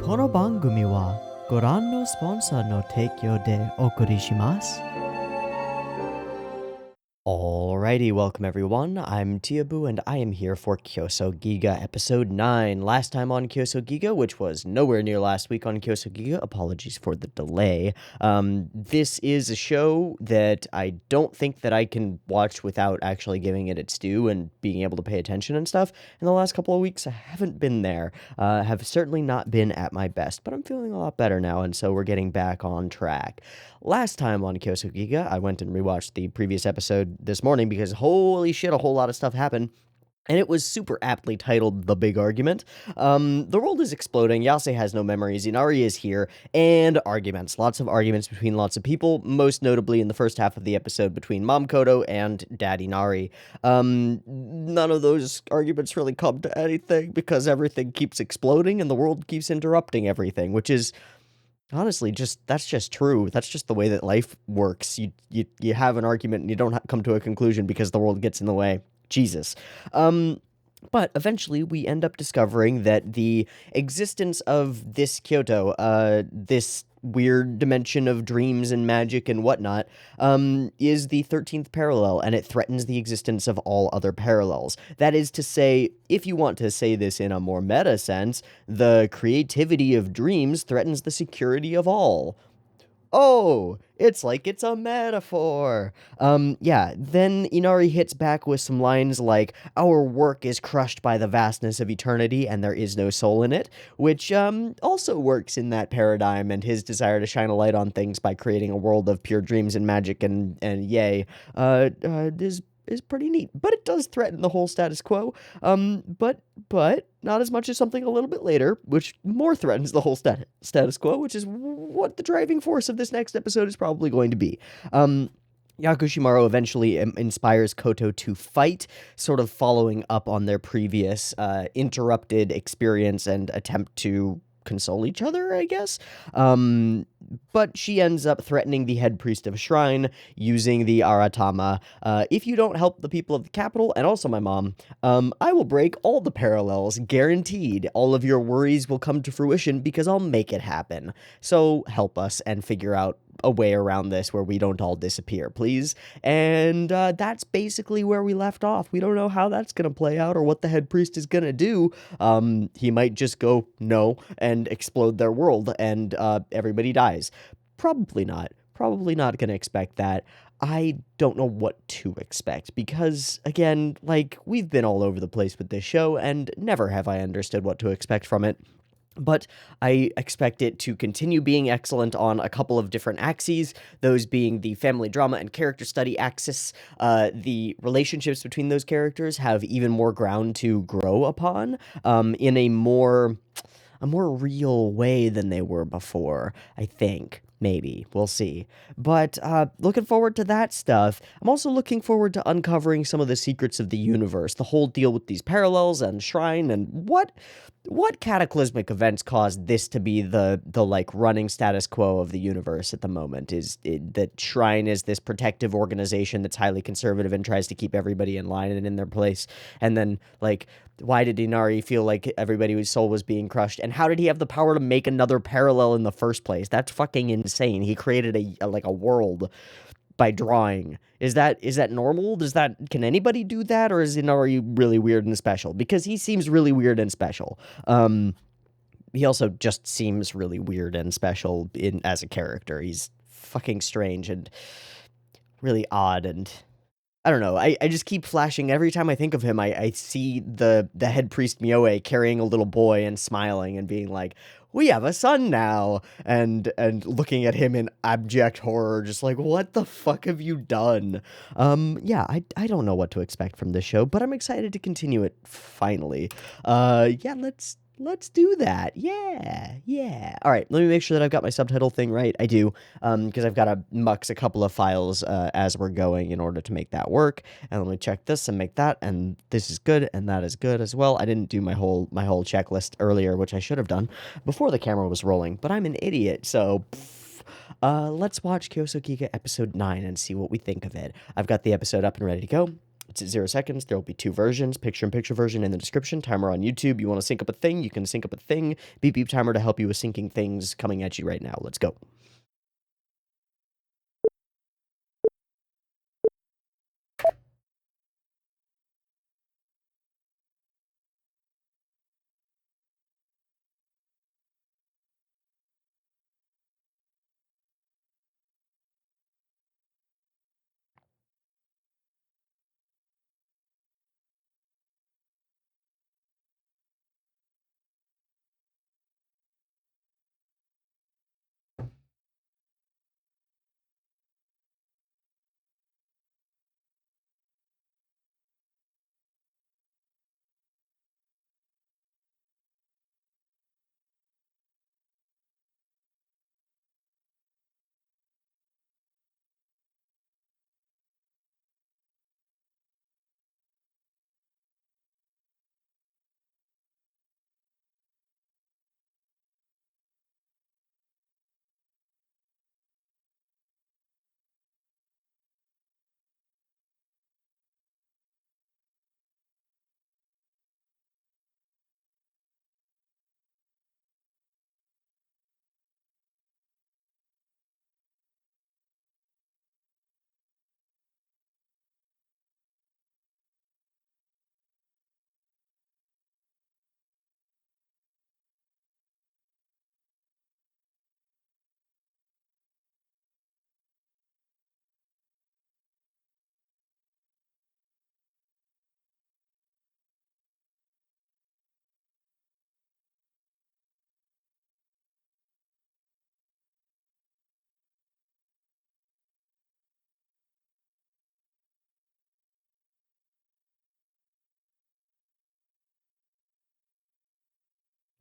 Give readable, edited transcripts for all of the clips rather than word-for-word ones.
この番組はご覧のスポンサーの提供でお送りします。Alrighty, welcome everyone. I'm Teeaboo and I am here for Kyousougiga episode 9. Last time on Kyousougiga, which was nowhere near last week on Kyousougiga, apologies for the delay. This is a show that I don't think that I can watch without actually giving it its due and being able to pay attention and stuff. In the last couple of weeks, I haven't been there, have certainly not been at my best, but I'm feeling a lot better now, and so we're getting back on track. Last time on Kyousougiga, I went and rewatched the previous episode this morning because holy shit, a whole lot of stuff happened. And it was super aptly titled The Big Argument. The world is exploding, Yase has no memories, Inari is here, and arguments. Lots of arguments between lots of people, most notably in the first half of the episode between Mom Kodo and Dad Inari. None of those arguments really come to anything because everything keeps exploding and the world keeps interrupting everything, which is... honestly, that's just true. That's just the way that life works. You have an argument and you don't come to a conclusion because the world gets in the way. Jesus. But eventually we end up discovering that the existence of this Kyoto, this weird dimension of dreams and magic and whatnot, is the 13th parallel, and it threatens the existence of all other parallels. That is to say, if you want to say this in a more meta sense, the creativity of dreams threatens the security of all. Oh, it's like it's a metaphor. Yeah, then Inari hits back with some lines like, our work is crushed by the vastness of eternity and there is no soul in it, which, also works in that paradigm and his desire to shine a light on things by creating a world of pure dreams and magic and yay, is pretty neat, but it does threaten the whole status quo, but not as much as something a little bit later, which more threatens the whole status quo, which is what the driving force of this next episode is probably going to be. Yakushimaru eventually inspires Koto to fight, sort of following up on their previous interrupted experience and attempt to console each other, I guess. But she ends up threatening the head priest of a shrine using the Aratama. If you don't help the people of the capital, and also my mom, I will break all the parallels, guaranteed. All of your worries will come to fruition because I'll make it happen. So help us and figure out a way around this where we don't all disappear, please. And that's basically where we left off. We don't know how that's going to play out or what the head priest is going to do. He might just go, no, and explode their world, and everybody dies. Probably not. Probably not going to expect that. I don't know what to expect because, again, like, we've been all over the place with this show, and never have I understood what to expect from it. But I expect it to continue being excellent on a couple of different axes, those being the family drama and character study axis. The relationships between those characters have even more ground to grow upon, in a more real way than they were before, I think. Maybe. We'll see. But looking forward to that stuff. I'm also looking forward to uncovering some of the secrets of the universe, the whole deal with these parallels and Shrine, and what cataclysmic events caused this to be the like running status quo of the universe at the moment. Is it, that Shrine is this protective organization that's highly conservative and tries to keep everybody in line and in their place, and then like, why did Inari feel like everybody's soul was being crushed? And how did he have the power to make another parallel in the first place? That's fucking insane. He created a world by drawing. Is that normal? Can anybody do that? Or is Inari really weird and special? Because he seems really weird and special. He also just seems really weird and special as a character. He's fucking strange and really odd, and I don't know, I just keep flashing, every time I think of him, I see the head priest Mioe carrying a little boy and smiling and being like, we have a son now, and looking at him in abject horror, just like, what the fuck have you done? Yeah, I don't know what to expect from this show, but I'm excited to continue it finally. Yeah, let's do that. Yeah. All right, let me make sure that I've got my subtitle thing right. I do, because I've got to mux a couple of files as we're going in order to make that work. And let me check this and make that, and this is good, and that is good as well. I didn't do my whole checklist earlier, which I should have done before the camera was rolling, but I'm an idiot, so... let's watch Kyousougiga episode 9 and see what we think of it. I've got the episode up and ready to go. It's at 0 seconds. There will be 2 versions, picture-in-picture version in the description, timer on YouTube. You want to sync up a thing, you can sync up a thing. Beep beep timer to help you with syncing things coming at you right now. Let's go.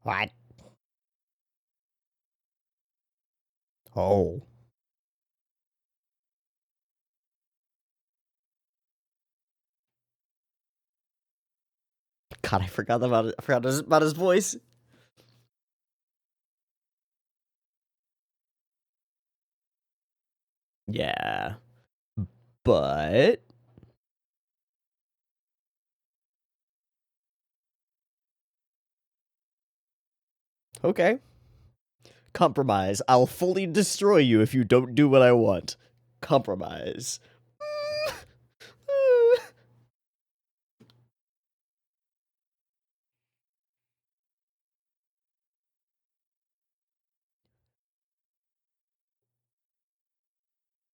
What? Oh. God, I forgot about it. I forgot about his voice. Yeah. But okay. Compromise. I'll fully destroy you if you don't do what I want. Compromise.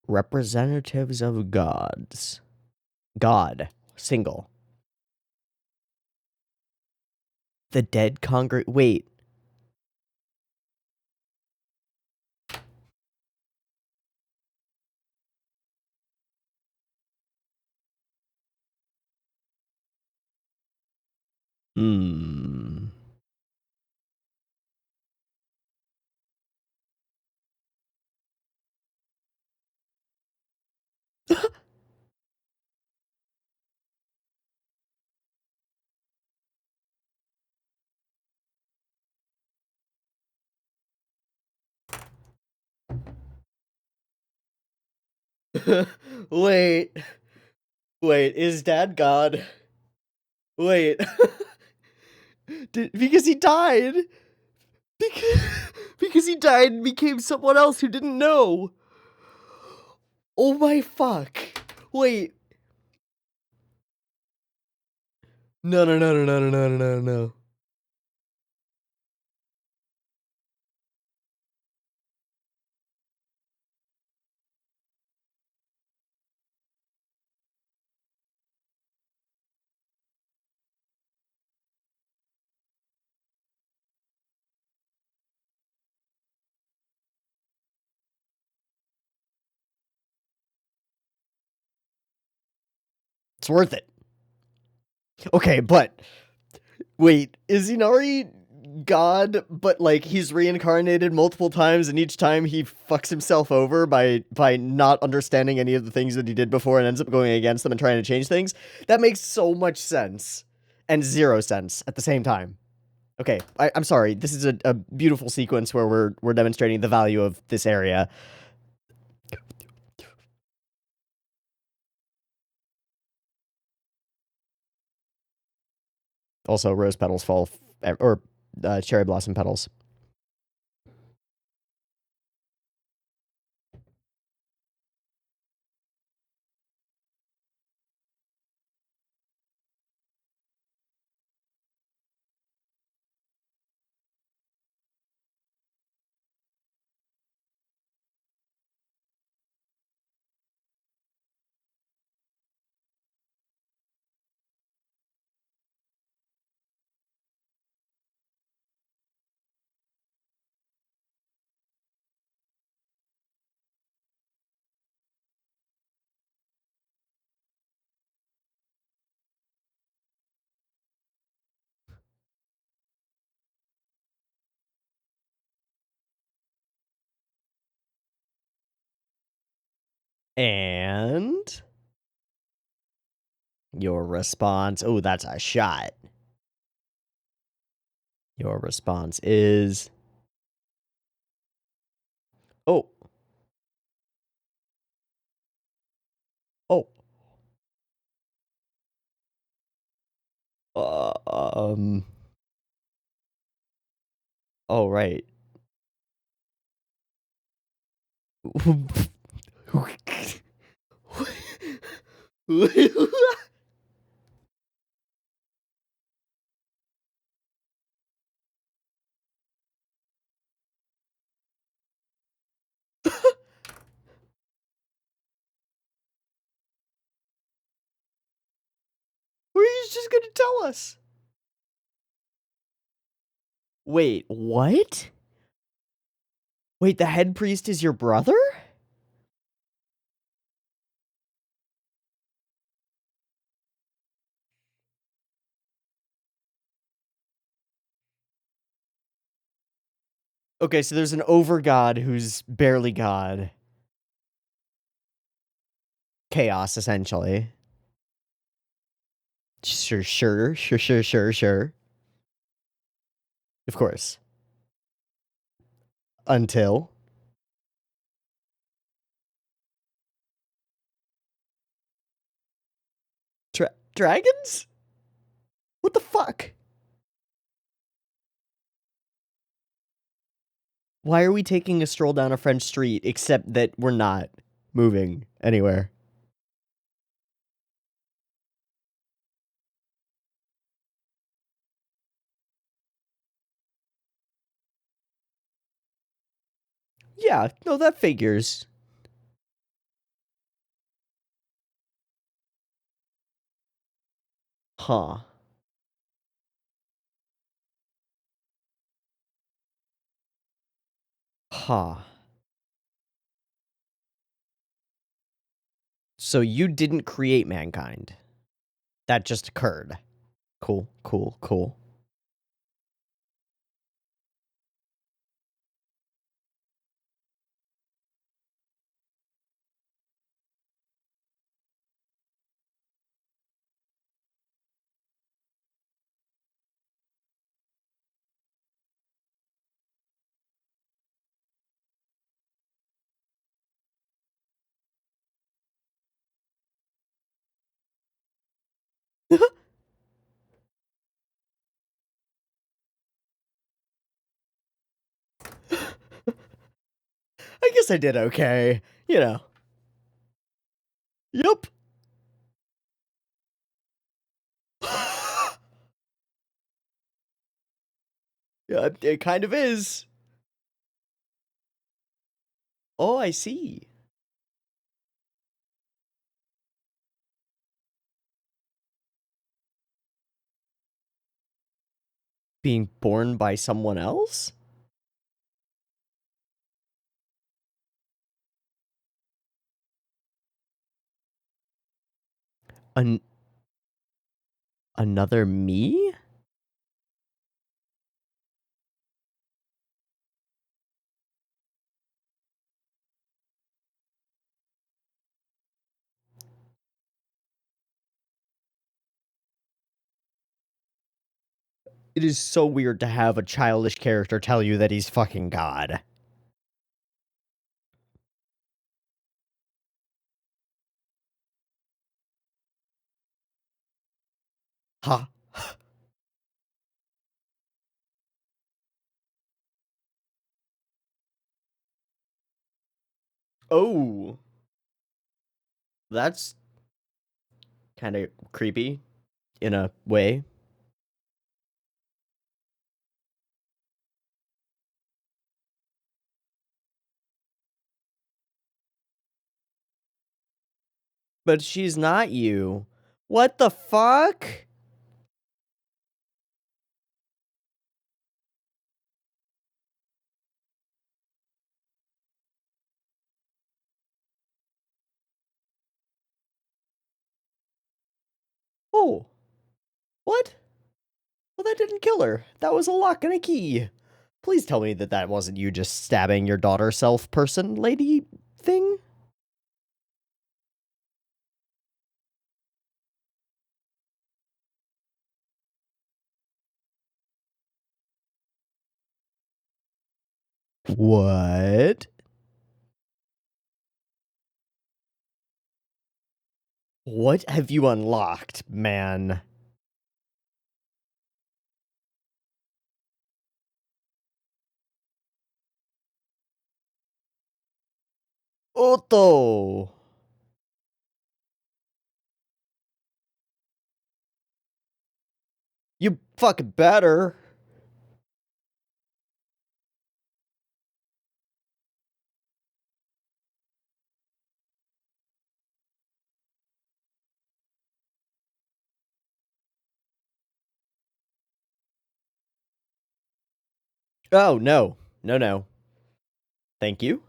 Representatives of gods. God. Single. The dead congregate. Wait. Hmm. Wait. Wait, is Dad God? Wait. Because he died. Because he died and became someone else who didn't know. Oh my fuck. Wait. No, no, no, no, no, no, no, no, no. It's worth it. Okay, but wait, is Inari God, but like he's reincarnated multiple times and each time he fucks himself over by not understanding any of the things that he did before and ends up going against them and trying to change things? That makes so much sense. And 0 sense at the same time. Okay, I'm sorry. This is a beautiful sequence where we're demonstrating the value of this area. Also, rose petals fall, or cherry blossom petals. And your response. Oh, that's a shot. Your response is. Oh. Oh. Um. Oh, right. Were you just gonna tell us? Wait, what? Wait, the head priest is your brother? Okay, so there's an over-god who's barely god. Chaos, essentially. Sure. Of course. Until. Dragons? What the fuck? Why are we taking a stroll down a French street except that we're not moving anywhere? Yeah, no, that figures. Huh. Huh. So you didn't create mankind. That just occurred. Cool. I guess I did okay. You know. Yup. Yeah, it kind of is. Oh, I see. Being born by someone else? An another me? It is so weird to have a childish character tell you that he's fucking God. Huh. Oh, that's kind of creepy in a way. But she's not you. What the fuck? Oh, what? Well, that didn't kill her. That was a lock and a key. Please tell me that that wasn't you just stabbing your daughter self person lady thing? What? What have you unlocked, man? Otto! You fucking better. Oh, no. No, no. Thank you.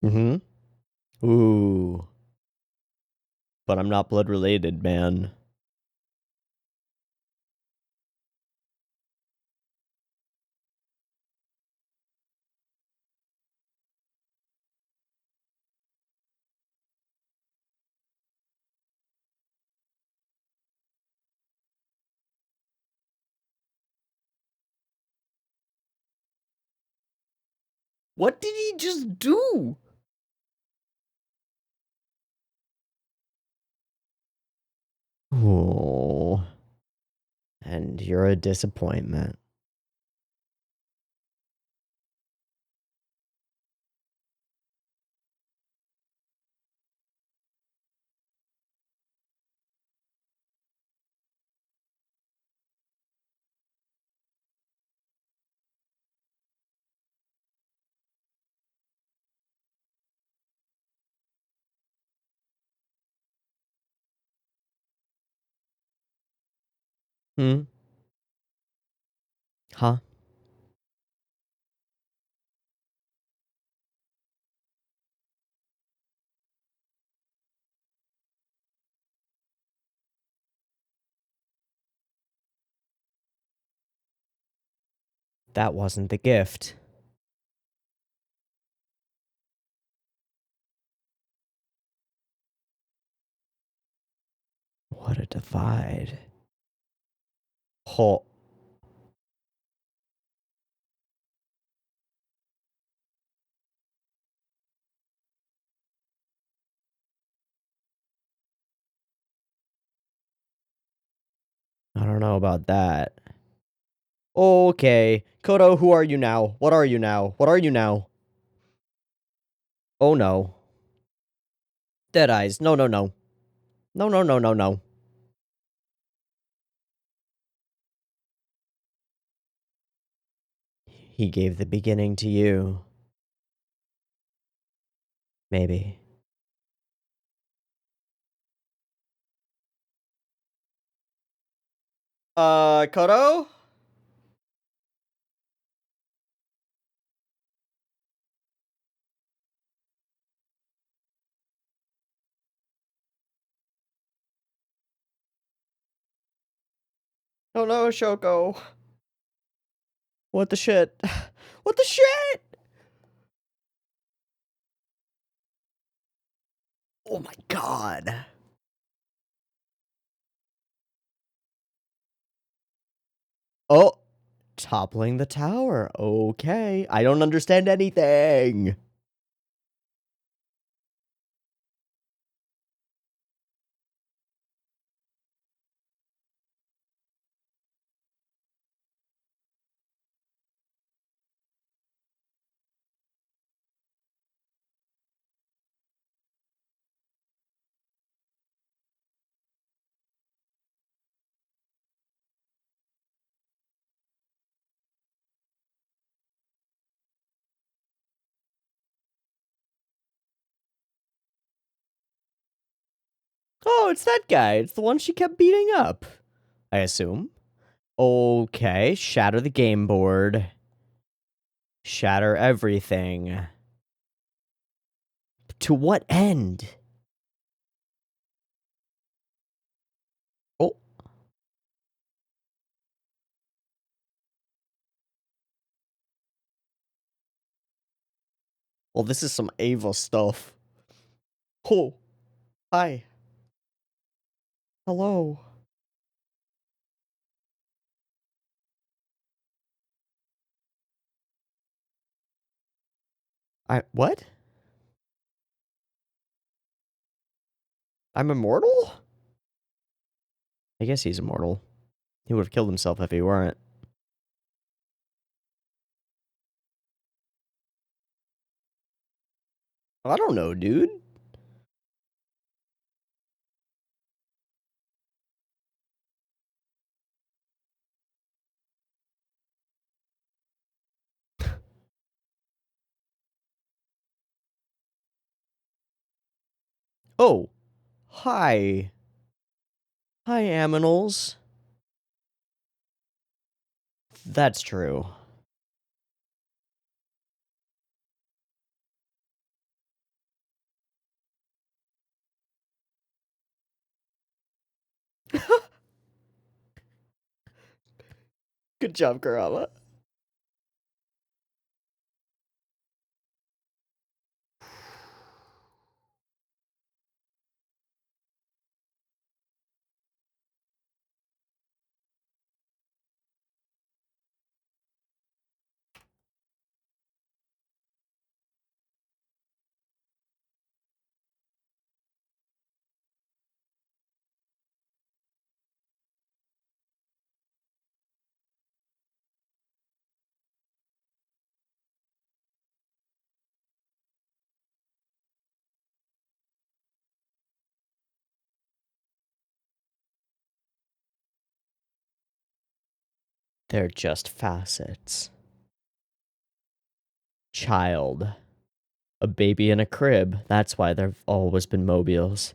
Mm-hmm. Ooh. But I'm not blood related, man. What did he just do? Oh. And you're a disappointment. Hmm? Huh? That wasn't the gift. What a divide. Oh. I don't know about that. Okay. Kodo, who are you now? What are you now? What are you now? Oh no. Dead eyes. No, no, no. No, no, no, no, no. He gave the beginning to you. Maybe. Kodo? Oh no, Shoko. What the shit? What the shit? Oh my god. Oh, toppling the tower. Okay. I don't understand anything. Oh, it's that guy. It's the one she kept beating up, I assume. Okay, shatter the game board. Shatter everything. To what end? Oh. Well, this is some Ava stuff. Oh. Hi. Hello. What? I'm immortal? I guess he's immortal. He would have killed himself if he weren't. I don't know, dude. Oh. Hi. Hi, aminals. That's true. Good job, Kurama. They're just facets. Child. A baby in a crib. That's why they've always been mobiles.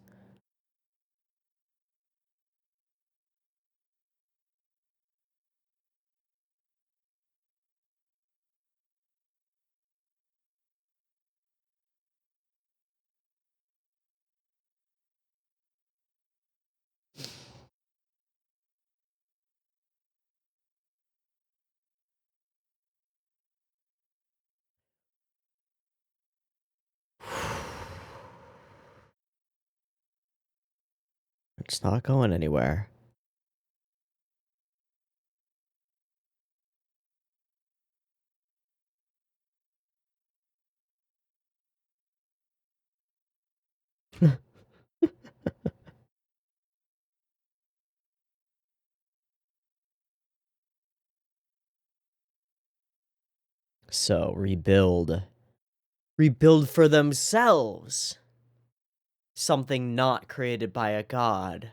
It's not going anywhere. So, rebuild. Rebuild for themselves. Something not created by a god.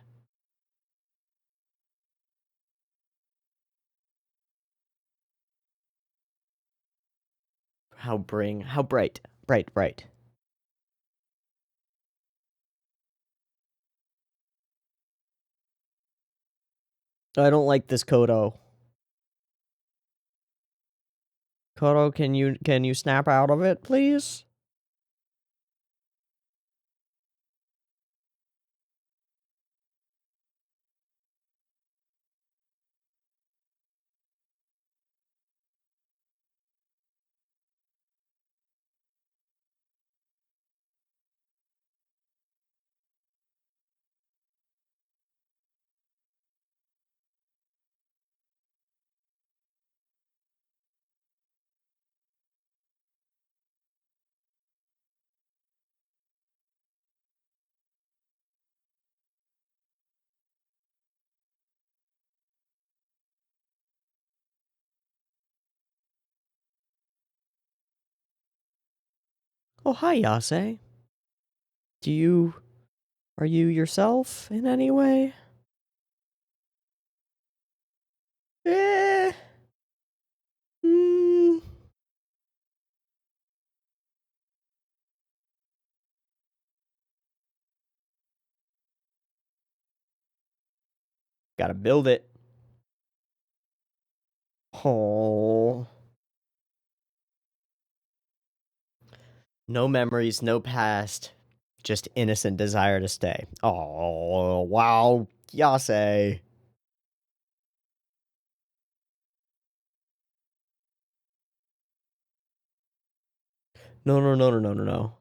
How bright. Bright. I don't like this Kodo. Kodo, can you snap out of it, please? Oh, hi, Yase. Are you yourself in any way? Eh. Hmm. Gotta build it. Oh. No memories, no past. Just innocent desire to stay. Oh, wow. Yase. No, no, no, no, no, no, no.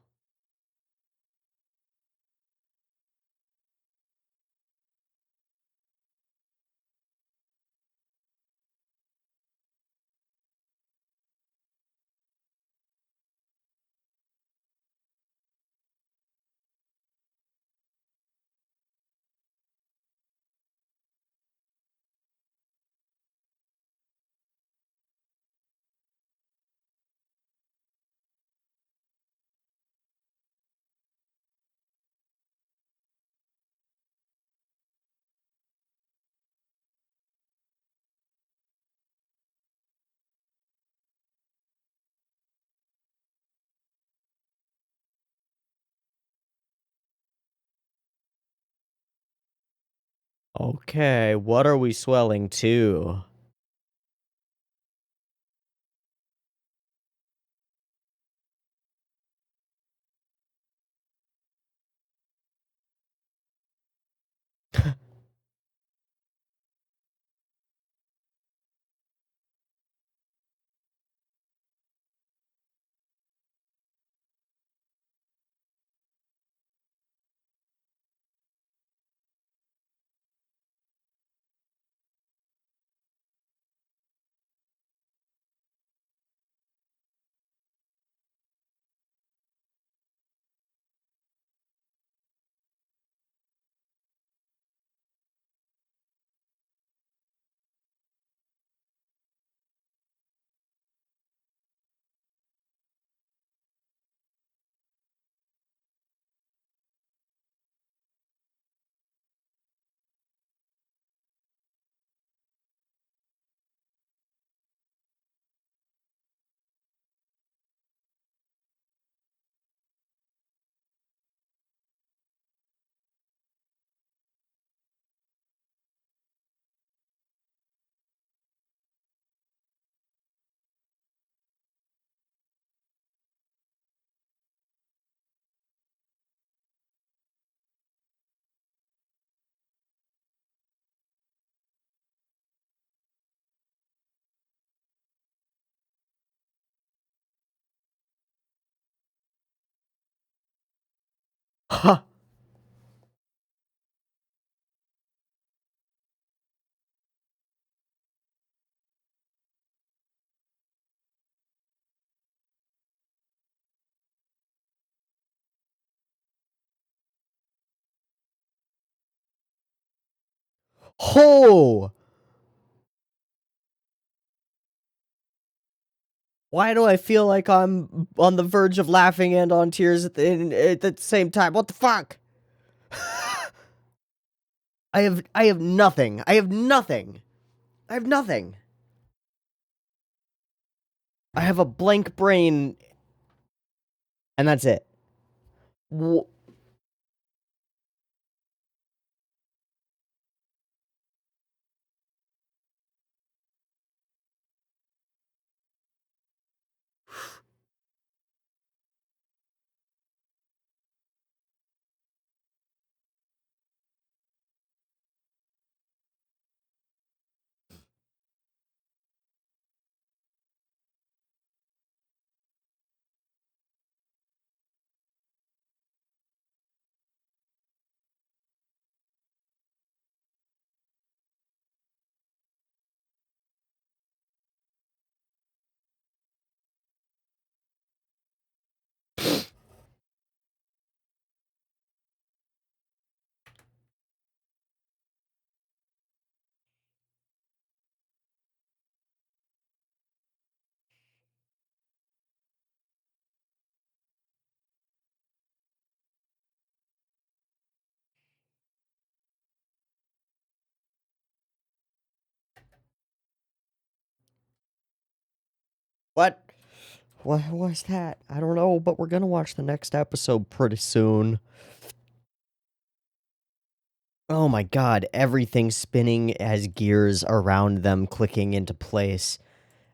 Okay, what are we swelling to? Ha! Ho! Why do I feel like I'm on the verge of laughing and on tears at the same time? What the fuck? I have nothing. I have nothing. I have nothing. I have a blank brain, and that's it. Wh- What? What was that? I don't know, but we're gonna watch the next episode pretty soon. Oh my god, everything spinning as gears around them clicking into place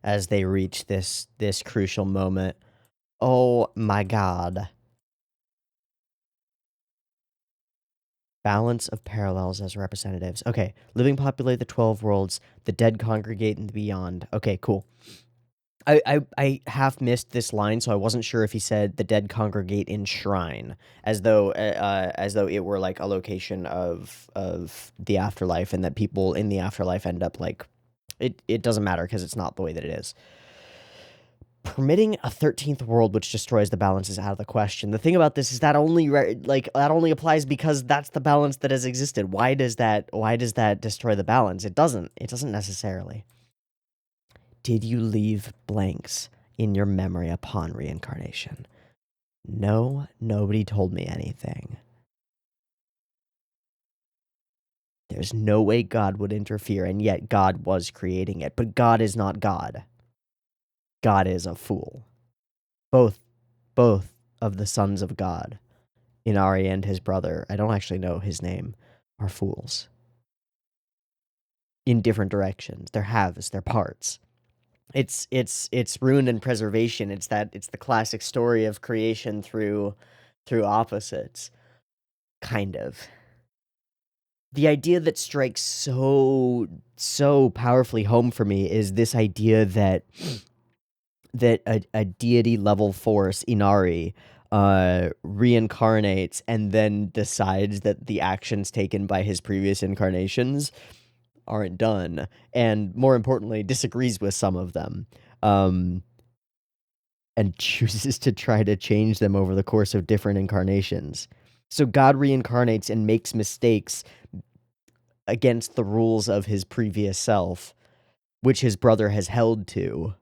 as they reach this crucial moment. Oh my god. Balance of parallels as representatives. Okay, living populate the 12 worlds, the dead congregate in the beyond. Okay, cool. I half missed this line, so I wasn't sure if he said the dead congregate in shrine, as though it were like a location of the afterlife, and that people in the afterlife end up like it doesn't matter because it's not the way that it is. Permitting a 13th world which destroys the balance is out of the question. The thing about this is that that only applies because that's the balance that has existed. Why does that destroy the balance? It doesn't. It doesn't necessarily. Did you leave blanks in your memory upon reincarnation? No, nobody told me anything. There's no way God would interfere, and yet God was creating it. But God is not God. God is a fool. Both of the sons of God, Inari and his brother, I don't actually know his name, are fools. In different directions. They're halves, they're parts. It's ruin and preservation. It's the classic story of creation through opposites. Kind of. The idea that strikes so powerfully home for me is this idea that a deity level force, Inari, reincarnates and then decides that the actions taken by his previous incarnations aren't done, and more importantly, disagrees with some of them, um, and chooses to try to change them over the course of different incarnations. So God reincarnates and makes mistakes against the rules of his previous self, which his brother has held to.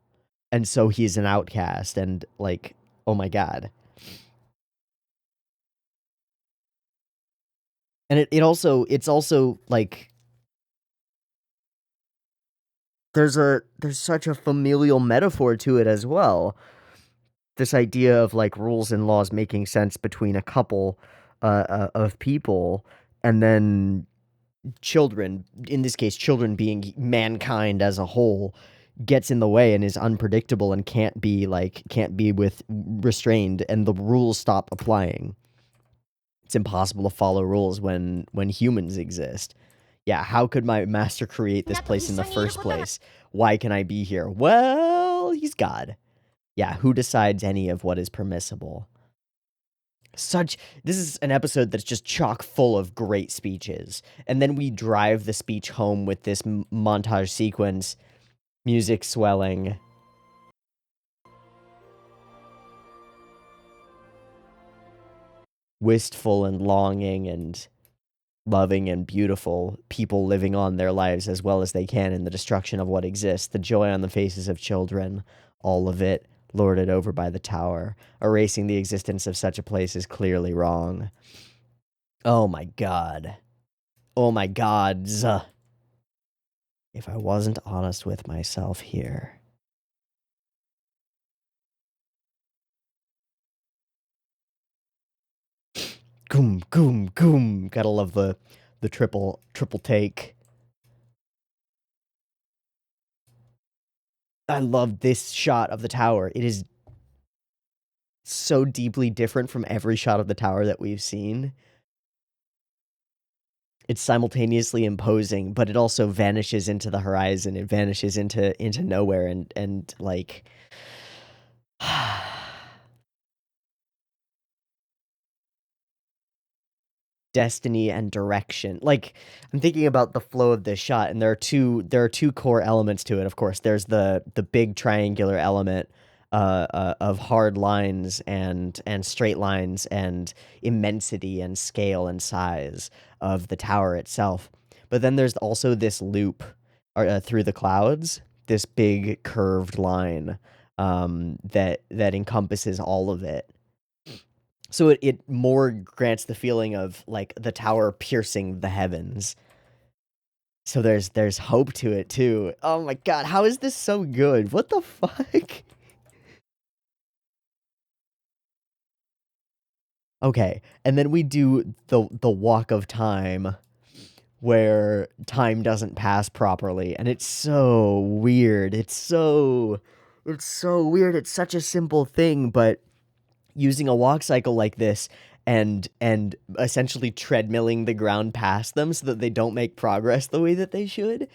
And so he's an outcast, and like, oh my god. And it's also like there's such a familial metaphor to it as well. This idea of like rules and laws making sense between a couple of people, and then children, in this case children being mankind as a whole, gets in the way and is unpredictable and can't be with restrained, and the rules stop applying. It's impossible to follow rules when humans exist. Yeah, how could my master create this place in the first place? Why can I be here? Well, he's God. Yeah, who decides any of what is permissible? This is an episode that's just chock full of great speeches. And then we drive the speech home with this montage sequence, music swelling. Wistful and longing and loving and beautiful, people living on their lives as well as they can in the destruction of what exists, the joy on the faces of children, all of it lorded over by the tower. Erasing the existence of such a place is clearly wrong. Oh my god. Oh my gods. If I wasn't honest with myself here. Goom, goom, goom. Gotta love the triple take. I love this shot of the tower. It is so deeply different from every shot of the tower that we've seen. It's simultaneously imposing, but it also vanishes into the horizon. It vanishes into nowhere, and like destiny and direction. Like, I'm thinking about the flow of this shot, and there are two core elements to it. Of course, there's the big triangular element of hard lines and straight lines and immensity and scale and size of the tower itself. But then there's also this loop through the clouds, this big curved line that encompasses all of it. So it more grants the feeling of like the tower piercing the heavens. So there's hope to it too. Oh my god, how is this so good? What the fuck? Okay, and then we do the walk of time, where time doesn't pass properly, and it's so weird. It's so weird. It's such a simple thing, but using a walk cycle like this and essentially treadmilling the ground past them so that they don't make progress the way that they should,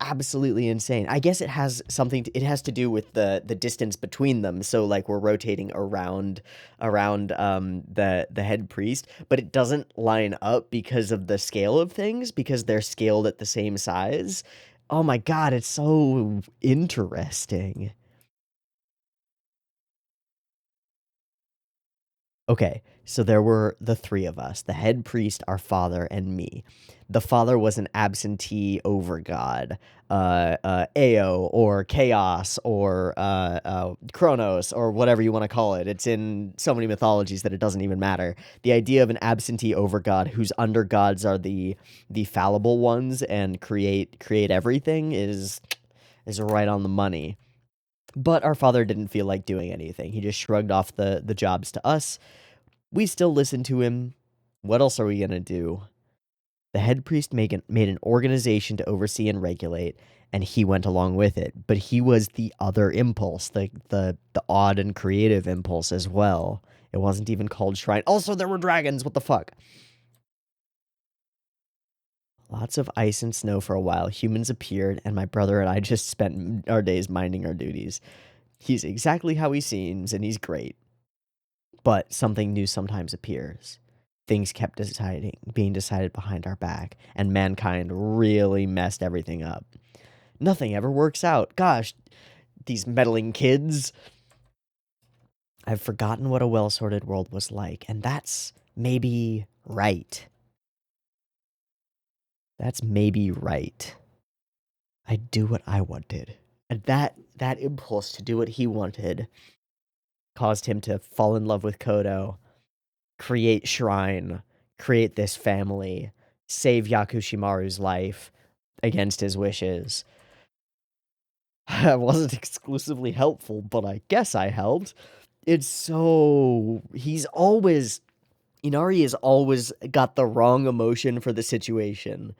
absolutely insane. I guess it has to do with the distance between them. So like we're rotating around the head priest, but it doesn't line up because of the scale of things, because they're scaled at the same size. Oh my god, it's so interesting. Okay, so there were the three of us, the head priest, our father, and me. The father was an absentee overgod, Ao, or Chaos, or Kronos, or whatever you want to call it. It's in so many mythologies that it doesn't even matter. The idea of an absentee overgod whose undergods are the fallible ones and create everything is right on the money. But our father didn't feel like doing anything. He just shrugged off the jobs to us. We still listen to him. What else are we going to do? The head priest made an organization to oversee and regulate, and he went along with it. But he was the other impulse, the odd and creative impulse as well. It wasn't even called shrine. Also, there were dragons. What the fuck? Lots of ice and snow for a while. Humans appeared, and my brother and I just spent our days minding our duties. He's exactly how he seems, and he's great. But something new sometimes appears. Things kept being decided behind our back, and mankind really messed everything up. Nothing ever works out. Gosh, these meddling kids. I've forgotten what a well-sorted world was like, and that's maybe right. That's maybe right. I'd do what I wanted. And that impulse to do what he wanted caused him to fall in love with Kodo, create Shrine, create this family, save Yakushimaru's life against his wishes. I wasn't exclusively helpful, but I guess I helped. Inari has always got the wrong emotion for the situation.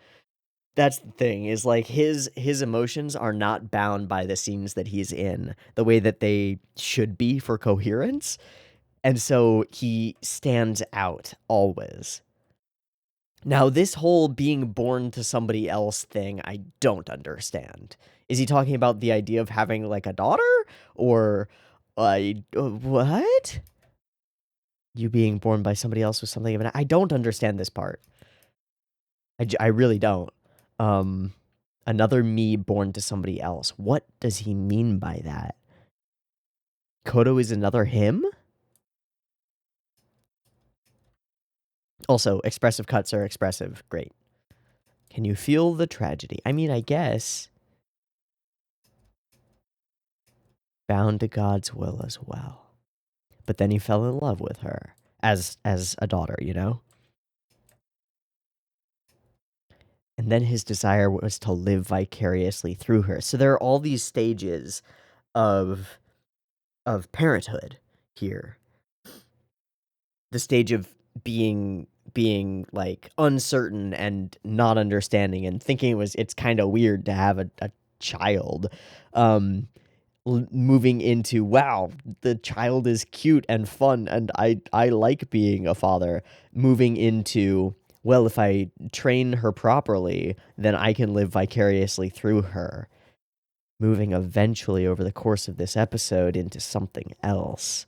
That's the thing, is like his emotions are not bound by the scenes that he's in the way that they should be for coherence. And so he stands out always. Now, this whole being born to somebody else thing, I don't understand. Is he talking about the idea of having like a daughter? Or what? You being born by somebody else with something of an... I don't understand this part. I really don't. Another me born to somebody else. What does he mean by that? Kodo is another him? Also, expressive cuts are expressive. Great. Can you feel the tragedy? I mean, I guess. Bound to God's will as well. But then he fell in love with her as a daughter, you know? And then his desire was to live vicariously through her. So there are all these stages of parenthood here. The stage of being like uncertain and not understanding and thinking it's kind of weird to have a child, moving into, wow, the child is cute and fun and I like being a father, moving into, well, if I train her properly, then I can live vicariously through her, moving eventually over the course of this episode into something else.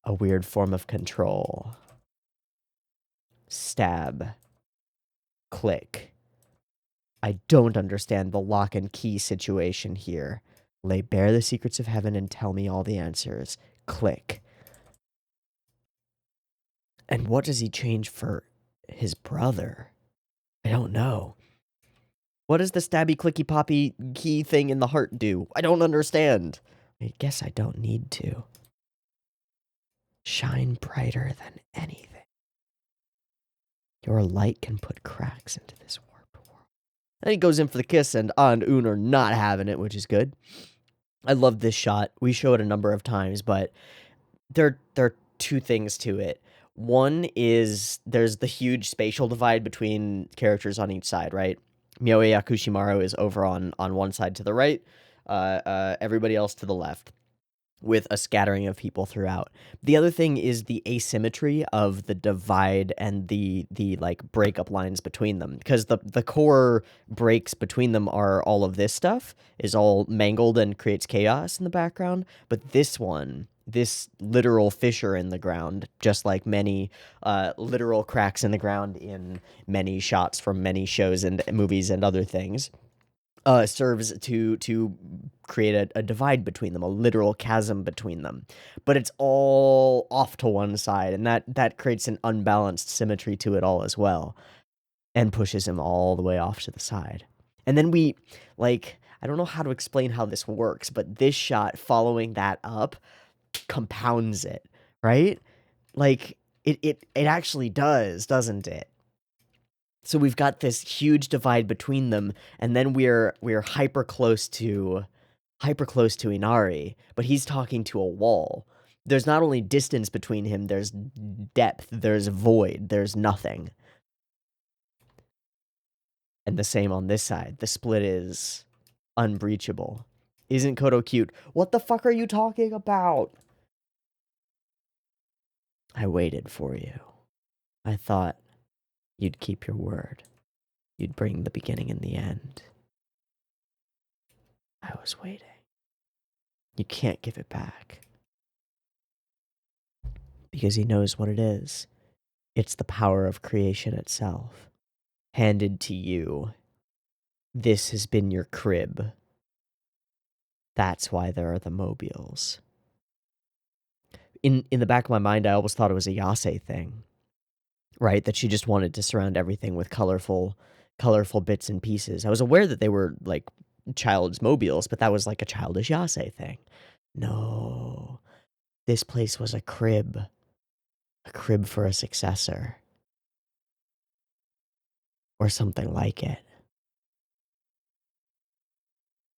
A weird form of control. Stab. Click. I don't understand the lock and key situation here. Lay bare the secrets of heaven and tell me all the answers. Click. And what does he change for his brother? I don't know. What does the stabby clicky poppy key thing in the heart do? I don't understand. I guess I don't need to. Shine brighter than anything. Your light can put cracks into this warped world. Then he goes in for the kiss, and and Un are not having it, which is good. I love this shot. We show it a number of times, but there are two things to it. One is there's the huge spatial divide between characters on each side, right? Mioe Yakushimaru is over on one side to the right, everybody else to the left, with a scattering of people throughout. The other thing is the asymmetry of the divide and the like breakup lines between them, because the core breaks between them are all of this stuff is all mangled and creates chaos in the background, but this literal fissure in the ground, just like many literal cracks in the ground in many shots from many shows and movies and other things, serves to create a divide between them, a literal chasm between them. But it's all off to one side, and that creates an unbalanced symmetry to it all as well, and pushes him all the way off to the side. And then I don't know how to explain how this works, but this shot following that up compounds it, right? Like, it actually does, doesn't it? So we've got this huge divide between them, and then we're hyper close to Inari, but he's talking to a wall. There's not only distance between him, there's depth, there's void, there's nothing. And the same on this side. The split is unbreachable. Isn't Kodo cute? What the fuck are you talking about? I waited for you. I thought you'd keep your word. You'd bring the beginning and the end. I was waiting. You can't give it back. Because he knows what it is. It's the power of creation itself. Handed to you. This has been your crib. That's why there are the mobiles. In the back of my mind, I always thought it was a Yase thing. Right? That she just wanted to surround everything with colorful bits and pieces. I was aware that they were, like, child's mobiles, but that was like a childish Yase thing. No. This place was a crib. A crib for a successor. Or something like it.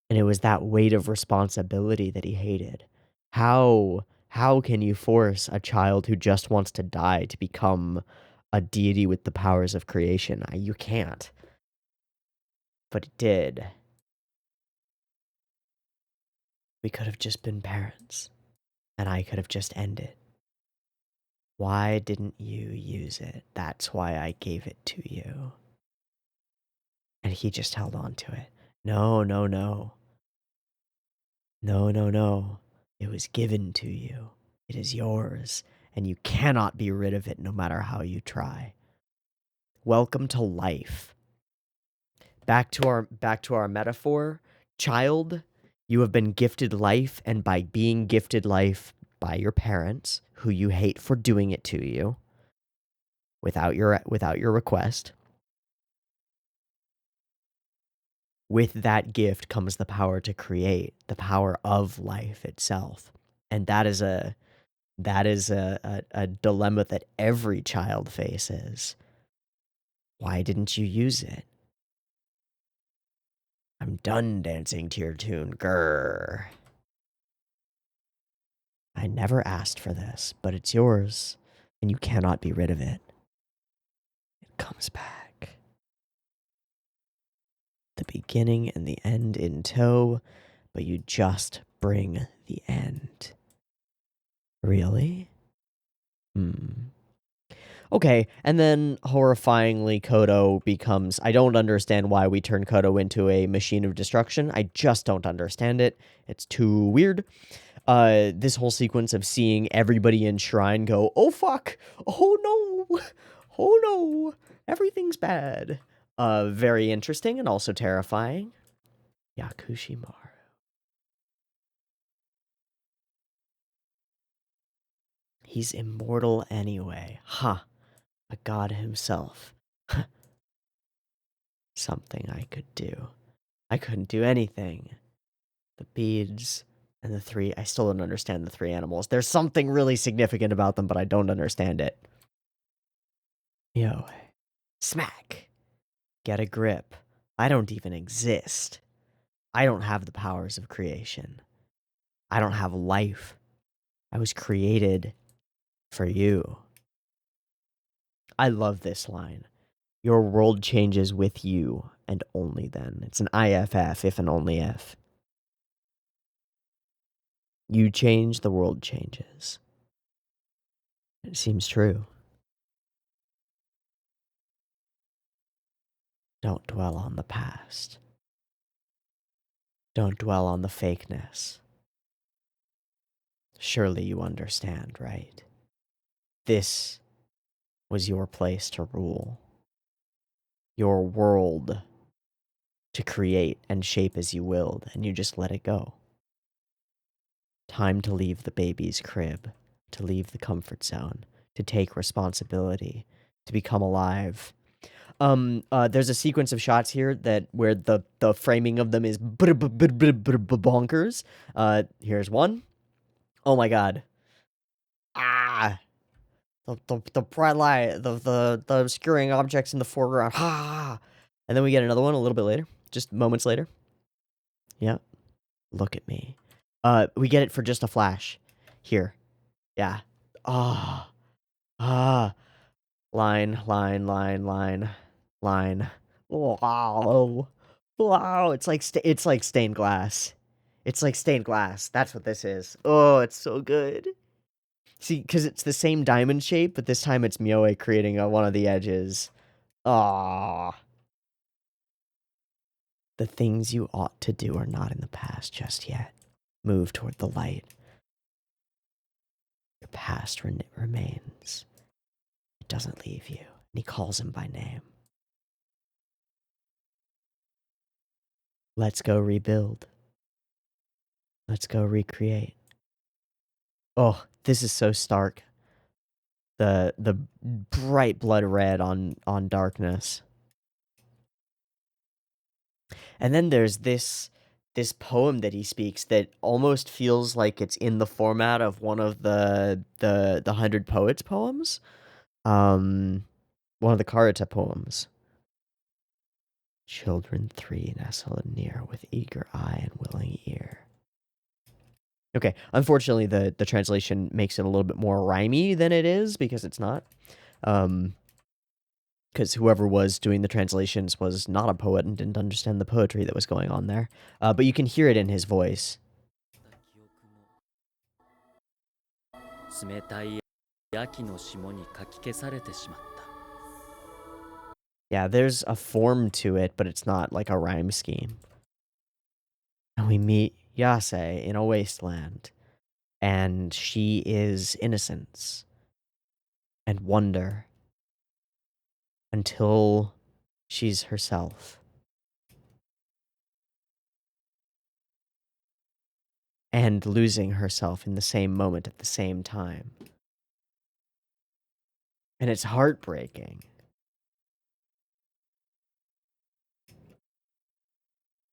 And it was that weight of responsibility that he hated. How can you force a child who just wants to die to become a deity with the powers of creation? You can't. But it did. We could have just been parents. And I could have just ended. Why didn't you use it? That's why I gave it to you. And he just held on to it. No, no, no. No, no, no. It was given to you. It is yours, and you cannot be rid of it no matter how you try. Welcome to life. Back to our metaphor. Child, you have been gifted life, and by being gifted life by your parents, who you hate for doing it to you, without your request, with that gift comes the power to create, the power of life itself. And that is a dilemma that every child faces. Why didn't you use it? I'm done dancing to your tune, grrr. I never asked for this, but it's yours, and you cannot be rid of it. It comes back. The beginning and the end in tow, but you just bring the end. Really? Okay, and then horrifyingly Kodo becomes... I don't understand why we turn Kodo into a machine of destruction. I just don't understand it. It's too weird. This whole sequence of seeing everybody in Shrine go, oh fuck, oh no, oh no, everything's bad. Very interesting and also terrifying. Yakushimaru. He's immortal anyway. Huh. A god himself. Something I could do. I couldn't do anything. The beads and the three... I still don't understand the three animals. There's something really significant about them, but I don't understand it. Yo. Smack. Get a grip. I don't even exist. I don't have the powers of creation. I don't have life. I was created for you. I love this line. Your world changes with you, and only then. It's an IFF, if and only if. You change, the world changes. It seems true. Don't dwell on the past. Don't dwell on the fakeness. Surely you understand, right? This was your place to rule. Your world to create and shape as you willed, and you just let it go. Time to leave the baby's crib, to leave the comfort zone, to take responsibility, to become alive. There's a sequence of shots here where the framing of them is bonkers. Here's one. Oh my god. Ah. The bright light, the obscuring objects in the foreground. Ah. And then we get another one a little bit later, just moments later. Yeah. Look at me. We get it for just a flash. Here. Yeah. Ah. Ah. Line. Wow. Wow. It's like stained glass. It's like stained glass. That's what this is. Oh, it's so good. See, because it's the same diamond shape, but this time it's Mioe creating one of the edges. Ah. The things you ought to do are not in the past just yet. Move toward the light. Your past remains. It doesn't leave you. And he calls him by name. Let's go rebuild. Let's go recreate. Oh, this is so stark. The bright blood red on darkness. And then there's this poem that he speaks that almost feels like it's in the format of one of the 100 Poets poems. One of the Karata poems. Children three nestled near with eager eye and willing ear. Okay, unfortunately the translation makes it a little bit more rhymey than it is because it's not. Because whoever was doing the translations was not a poet and didn't understand the poetry that was going on there. But you can hear it in his voice. Yeah, there's a form to it, but it's not like a rhyme scheme. And we meet Yase in a wasteland, and she is innocence and wonder until she's herself. And losing herself in the same moment at the same time. And it's heartbreaking.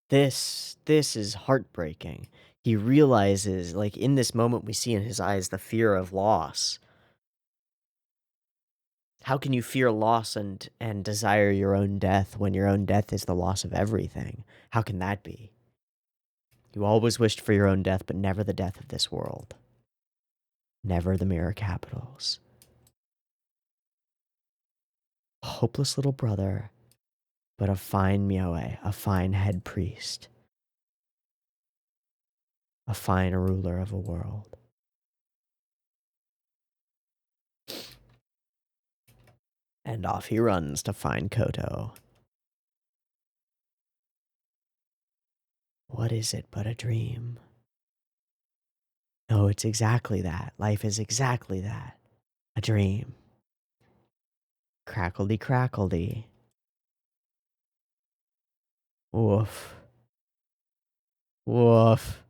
This is heartbreaking. He realizes, like, in this moment we see in his eyes the fear of loss. How can you fear loss and desire your own death when your own death is the loss of everything? How can that be? You always wished for your own death, but never the death of this world. Never the mirror capitals. A hopeless little brother, but a fine Mioe, a fine head priest. A fine ruler of a world. And off he runs to find Koto. What is it but a dream? No, it's exactly that. Life is exactly that. A dream. Crackledy crackledy. Woof. Woof.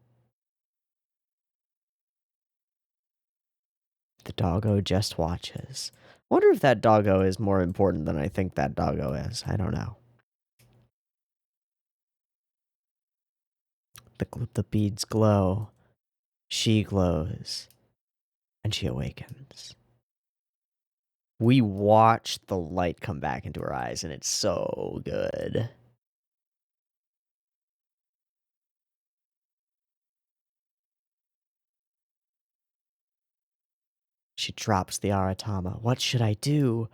The doggo just watches. I wonder if that doggo is more important than I think that doggo is. I don't know. The beads glow. She glows. And she awakens. We watch the light come back into her eyes, and it's so good. She drops the aratama. What should I do?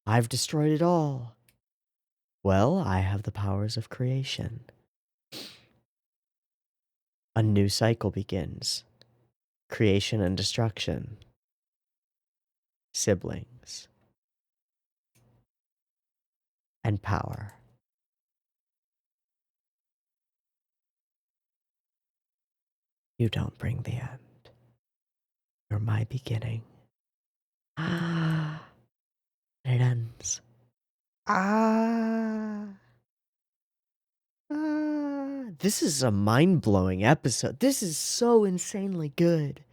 I've destroyed it all. Well, I have the powers of creation. A new cycle begins. Creation and destruction. Siblings. And power. You don't bring the end. You're my beginning. Ah. It ends. Ah. This is a mind-blowing episode. This is so insanely good.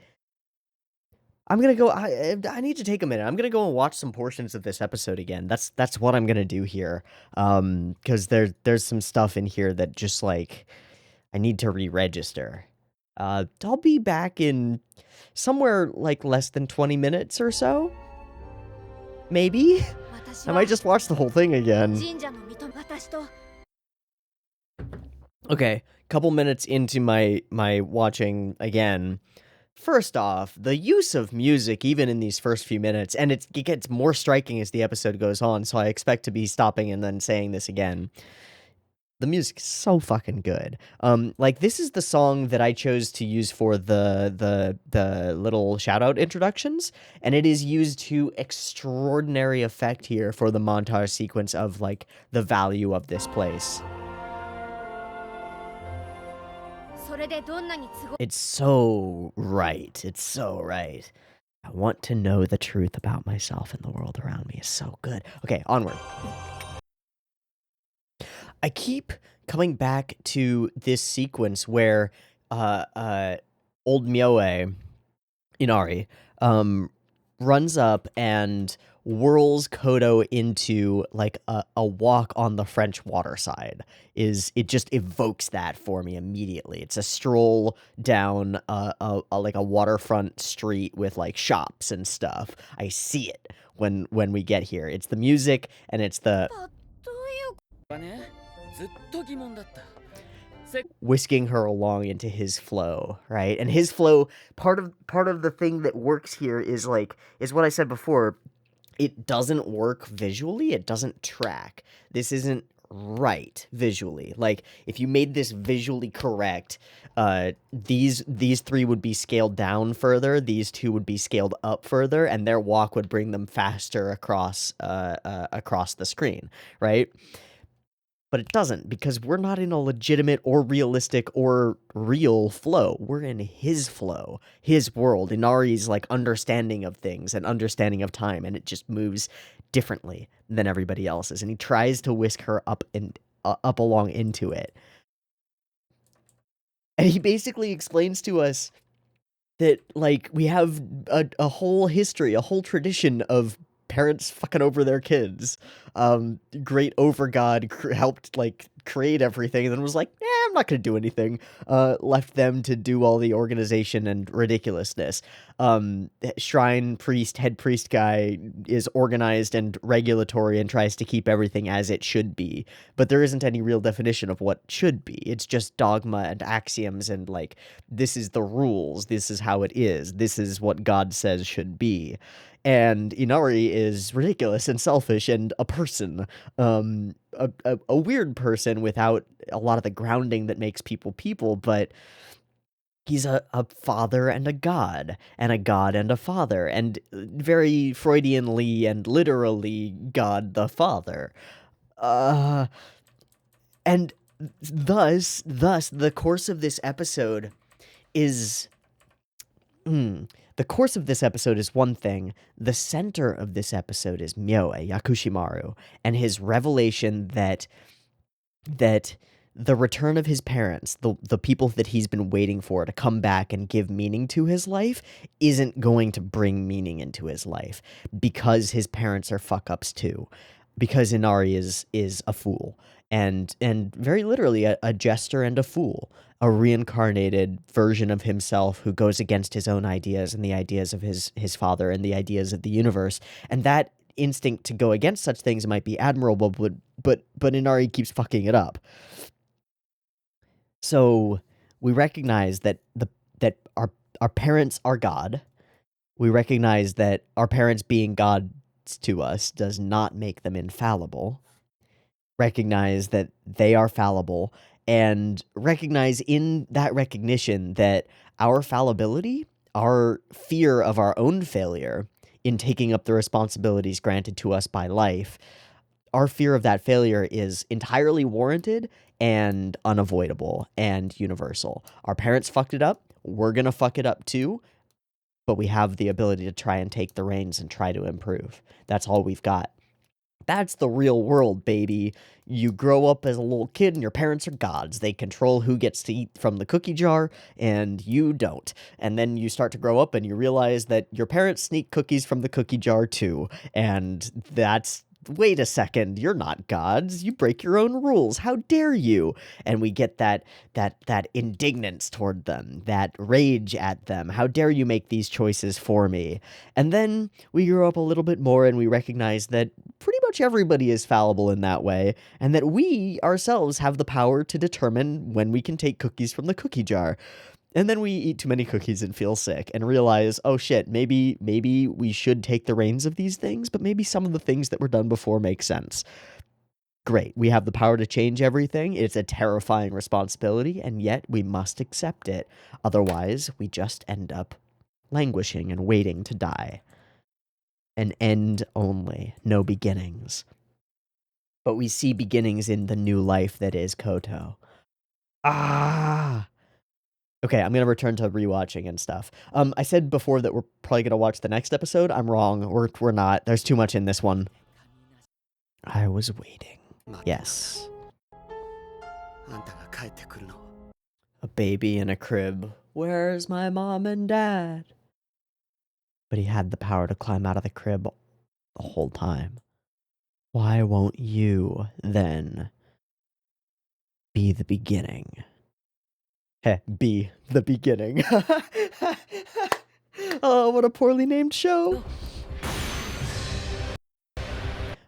I'm gonna go. I need to take a minute. I'm gonna go and watch some portions of this episode again. That's what I'm gonna do here. Because there's some stuff in here that just like I need to re-register. I'll be back in somewhere like less than 20 minutes or so. Maybe. I might just watch the whole thing again. Okay, couple minutes into my watching again. First off, the use of music, even in these first few minutes, and it gets more striking as the episode goes on, so I expect to be stopping and then saying this again. The music is so fucking good. Like, this is the song that I chose to use for the little shout-out introductions, and it is used to extraordinary effect here for the montage sequence of, like, the value of this place. It's so right. It's so right. I want to know the truth about myself and the world around me is so good. Okay, onward. I keep coming back to this sequence where old Myoe, Inari, runs up and whirls Kodo into like a walk on the French water side. It just evokes that for me immediately. It's a stroll down like a waterfront street with like shops and stuff. I see it when we get here. It's the music and it's the whisking her along into his flow, right? And his flow, part of the thing that works here is what I said before. It doesn't work visually. It doesn't track. This isn't right visually. Like, if you made this visually correct, these three would be scaled down further. These two would be scaled up further, and their walk would bring them faster across the screen, right? But it doesn't, because we're not in a legitimate or realistic or real flow. We're in his flow, his world, Inari's like understanding of things and understanding of time, and it just moves differently than everybody else's. And he tries to whisk her up along into it. And he basically explains to us that like we have a whole history, a whole tradition of parents fucking over their kids. Great OVAdrive helped like create everything and then was like, I'm not gonna do anything. Left them to do all the organization and ridiculousness. Shrine priest, head priest guy is organized and regulatory and tries to keep everything as it should be, but there isn't any real definition of what should be. It's just dogma and axioms and like, this is the rules, this is how it is, this is what God says should be. And Inari is ridiculous and selfish and a person, a weird person without a lot of the grounding that makes people, but he's a father and a god and a father, and very Freudianly and literally God the Father. And thus, the course of this episode is... The course of this episode is one thing. The center of this episode is Myoe, Yakushimaru, and his revelation that the return of his parents, the people that he's been waiting for to come back and give meaning to his life, isn't going to bring meaning into his life because his parents are fuck-ups too. Because Inari is a fool. And very literally a jester and a fool. A reincarnated version of himself who goes against his own ideas and the ideas of his father and the ideas of the universe. And that instinct to go against such things might be admirable, but Inari keeps fucking it up. So we recognize that our parents are God. We recognize that our parents being God to us does not make them infallible. Recognize that they are fallible, and recognize in that recognition that our fallibility, our fear of our own failure in taking up the responsibilities granted to us by life, our fear of that failure is entirely warranted and unavoidable and universal. Our parents fucked it up. We're going to fuck it up too, but we have the ability to try and take the reins and try to improve. That's all we've got. That's the real world, baby. You grow up as a little kid and your parents are gods. They control who gets to eat from the cookie jar and you don't. And then you start to grow up and you realize that your parents sneak cookies from the cookie jar too. And that's, wait a second, you're not gods. You break your own rules. How dare you? And we get that indignance toward them, that rage at them. How dare you make these choices for me? And then we grow up a little bit more and we recognize that pretty much everybody is fallible in that way, and that we ourselves have the power to determine when we can take cookies from the cookie jar. And then we eat too many cookies and feel sick and realize, oh shit, maybe we should take the reins of these things, but maybe some of the things that were done before make sense. Great, we have the power to change everything. It's a terrifying responsibility, and yet we must accept it. Otherwise, we just end up languishing and waiting to die. An end only, no beginnings. But we see beginnings in the new life that is Koto. Ah! Okay, I'm gonna return to rewatching and stuff. I said before that we're probably gonna watch the next episode. I'm wrong. We're not. There's too much in this one. I was waiting. Yes. A baby in a crib. Where's my mom and dad? But he had the power to climb out of the crib the whole time. Why won't you, then, be the beginning? Heh, be the beginning. Oh, what a poorly named show.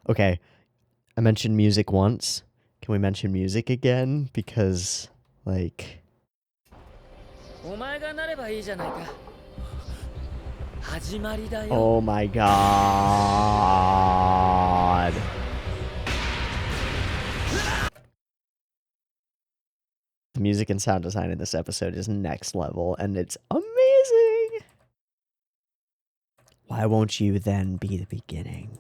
Okay, I mentioned music once. Can we mention music again? Because, like... Oh my god. The music and sound design in this episode is next level, and it's amazing. Why won't you then be the beginning?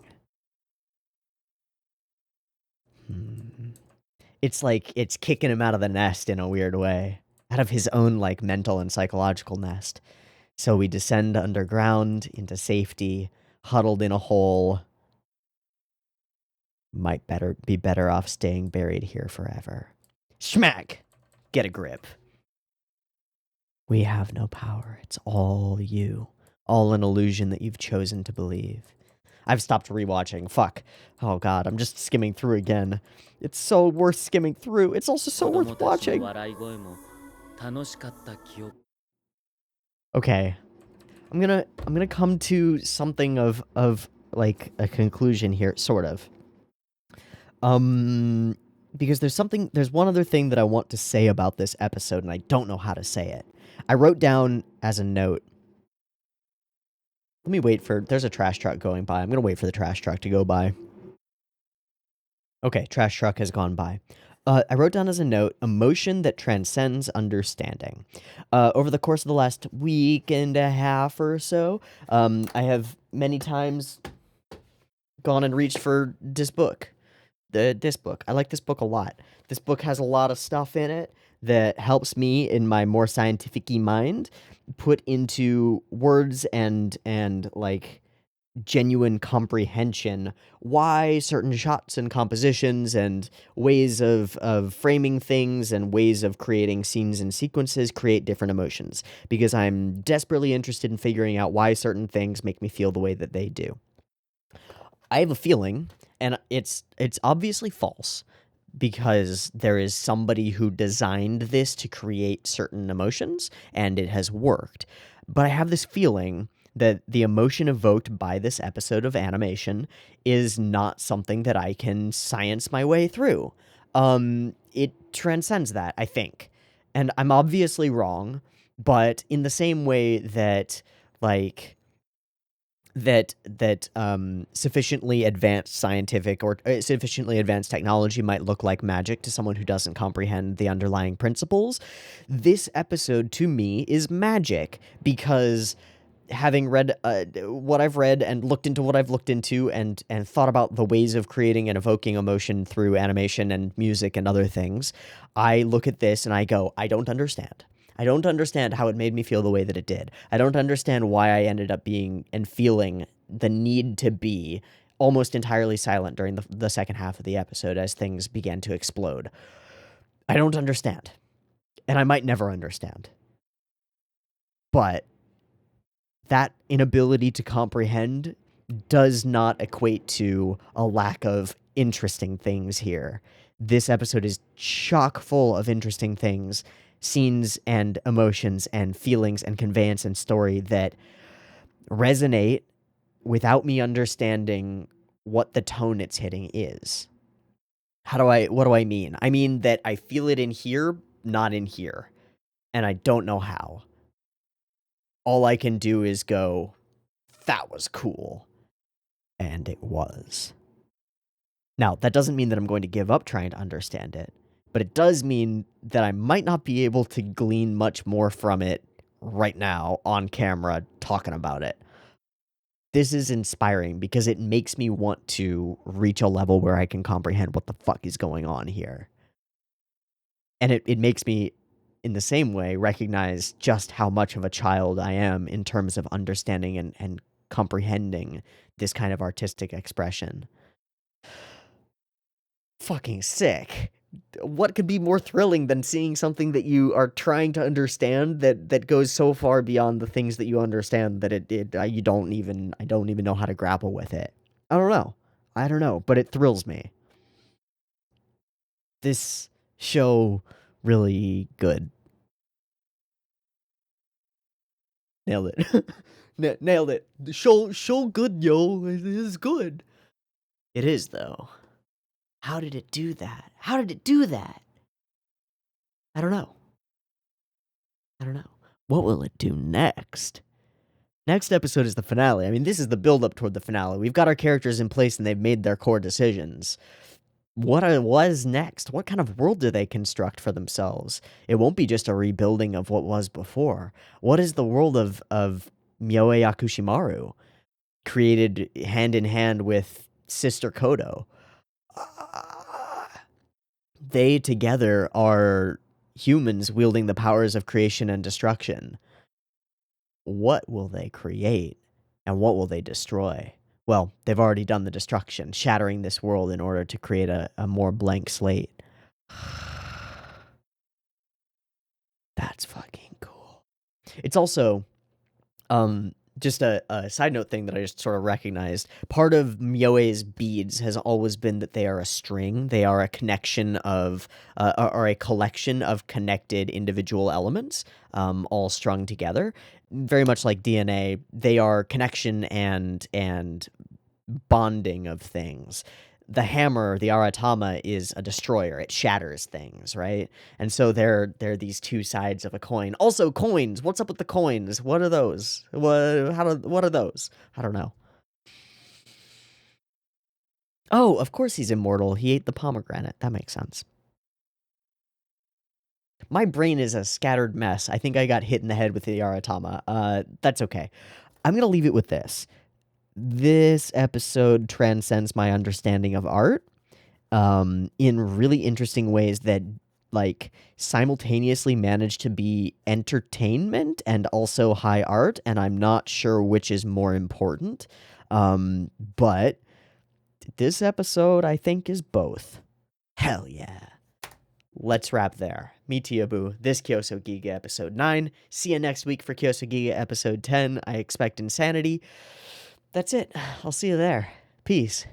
It's like it's kicking him out of the nest in a weird way. Out of his own, like, mental and psychological nest. So we descend underground into safety, huddled in a hole. Might be better off staying buried here forever. Schmack! Get a grip. We have no power. It's all you. All an illusion that you've chosen to believe. I've stopped rewatching. Fuck. Oh god, I'm just skimming through again. It's so worth skimming through. It's also so worth watching. Okay. I'm gonna come to something of like a conclusion here, sort of. Because there's one other thing that I want to say about this episode, and I don't know how to say it. I wrote down as a note. Let me wait for, there's a trash truck going by. I'm gonna wait for the trash truck to go by. Okay, trash truck has gone by. I wrote down as a note, emotion that transcends understanding. Over the course of the last week and a half or so, I have many times gone and reached for this book. This book. I like this book a lot. This book has a lot of stuff in it that helps me in my more scientific-y mind put into words and like genuine comprehension why certain shots and compositions and ways of framing things and ways of creating scenes and sequences create different emotions, because I'm desperately interested in figuring out why certain things make me feel the way that they do. I have a feeling, and it's obviously false, because there is somebody who designed this to create certain emotions, and it has worked. But I have this feeling that the emotion evoked by this episode of animation is not something that I can science my way through. It transcends that, I think. And I'm obviously wrong, but in the same way that, like, sufficiently advanced scientific or sufficiently advanced technology might look like magic to someone who doesn't comprehend the underlying principles. This episode, to me, is magic because having read what I've read and looked into what I've looked into and thought about the ways of creating and evoking emotion through animation and music and other things, I look at this and I go, I don't understand. I don't understand how it made me feel the way that it did. I don't understand why I ended up being and feeling the need to be almost entirely silent during the second half of the episode as things began to explode. I don't understand. And I might never understand. But that inability to comprehend does not equate to a lack of interesting things here. This episode is chock full of interesting things, scenes and emotions and feelings and conveyance and story that resonate without me understanding what the tone it's hitting is. What do I mean? I mean that I feel it in here, not in here. And I don't know how. All I can do is go, that was cool. And it was. Now, that doesn't mean that I'm going to give up trying to understand it, but it does mean that I might not be able to glean much more from it right now on camera talking about it. This is inspiring because it makes me want to reach a level where I can comprehend what the fuck is going on here. And it makes me, in the same way, recognize just how much of a child I am in terms of understanding and comprehending this kind of artistic expression. Fucking sick. What could be more thrilling than seeing something that you are trying to understand that goes so far beyond the things that you understand that I don't even know how to grapple with it. I don't know, but it thrills me. This show really good. Nailed it. Nailed it. The show good, yo. It is good. It is, though. How did it do that? How did it do that? I don't know. What will it do next? Next episode is the finale. I mean, this is the build-up toward the finale. We've got our characters in place and they've made their core decisions. What is next? What kind of world do they construct for themselves? It won't be just a rebuilding of what was before. What is the world of Myoe Yakushimaru, created hand in hand with Sister Kodo? They together are humans wielding the powers of creation and destruction. What will they create, and what will they destroy? Well, they've already done the destruction, shattering this world in order to create a more blank slate. That's fucking cool. It's also, just a side note thing that I just sort of recognized. Part of Myoe's beads has always been that they are a string. They are a connection of, or a collection of connected individual elements, all strung together. Very much like DNA, they are connection and bonding of things. The hammer, the aratama, is a destroyer. It shatters things, right? And so they're these two sides of a coin. Also, coins. What's up with the coins? What are those? What are those? I don't know. Oh, of course he's immortal. He ate the pomegranate. That makes sense. My brain is a scattered mess. I think I got hit in the head with the aratama. That's okay. I'm going to leave it with this. This episode transcends my understanding of art in really interesting ways that, like, simultaneously manage to be entertainment and also high art, and I'm not sure which is more important. But this episode, I think, is both. Hell yeah. Let's wrap there. Me, Teeaboo, this Kyousougiga episode 9. See you next week for Kyousougiga episode 10. I expect insanity. That's it. I'll see you there. Peace.